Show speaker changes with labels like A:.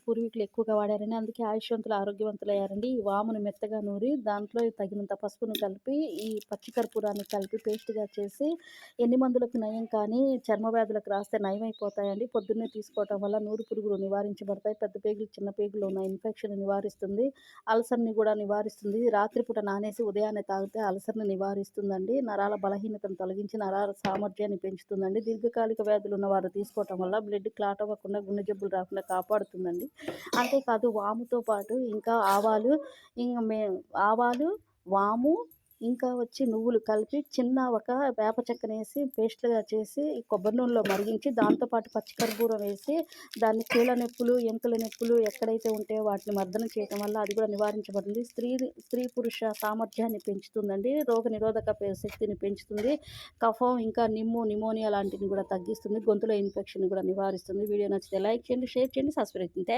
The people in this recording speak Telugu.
A: పూర్వీకులు ఎక్కువగా వాడారని. అందుకే ఆయుష్వంతులు, ఆరోగ్యవంతులయ్యారండి. ఈ వామును మెత్తగా నూరి దాంట్లో తగినంత పసుపును కలిపి, ఈ పచ్చి కర్పూరాన్ని కలిపి పేస్ట్‌గా చేసి ఎన్ని మందులకు నయం కానీ చర్మ వ్యాధులకు రాస్తే నయమైపోతాయండి. పొద్దున్నే తీసుకోవటం వల్ల నూరు పురుగులు నివారించబడతాయి. పెద్ద పేగులు, చిన్న పేగుల్లో ఉన్న ఇన్ఫెక్షన్ నివారిస్తుంది. అల్సర్‌ని గూడా నివారిస్తుంది. రాత్రిపూట నానేసి ఉదయాన్నే తాగితే అల్సర్‌ని నివారిస్తుందండి. నరాల బలహీనతను తొలగించి నరాల సామర్థ్యాన్ని పెంచుతుందండి. దీర్ఘకాలిక వ్యాధులున్నవారు తీసుకోవటం వల్ల బ్లడ్ క్లాట్ అవ్వకుండా, గుండె జబ్బులు రాకుండా కాపాడుతుందండి. అంతేకాదు వాముతో పాటు ఇంకా ఆవాలు, ఇంగ మే ఆవాలు, వాము, ఇంకా వచ్చి నువ్వులు కలిపి చిన్న ఒక వేప చెక్కనేసి పేస్ట్‌లుగా చేసి ఈ కొబ్బరి నూనెలో మరిగించి దాంతో పాటు పచ్చి కర్పూరం వేసి దాన్ని కీళ్ళ నొప్పులు, ఎముకల నొప్పులు ఎక్కడైతే ఉంటాయో వాటిని మర్దన చేయటం వల్ల అది కూడా నివారించబడుతుంది. స్త్రీ, పురుష సామర్థ్యాన్ని పెంచుతుందండి. రోగనిరోధక శక్తిని పెంచుతుంది. కఫం, ఇంకా నిమోనియా లాంటివి కూడా తగ్గిస్తుంది. గొంతులో ఇన్ఫెక్షన్‌ని కూడా నివారిస్తుంది. వీడియో నచ్చితే లైక్ చేయండి, షేర్ చేయండి, సబ్స్క్రైబ్ చేయండి.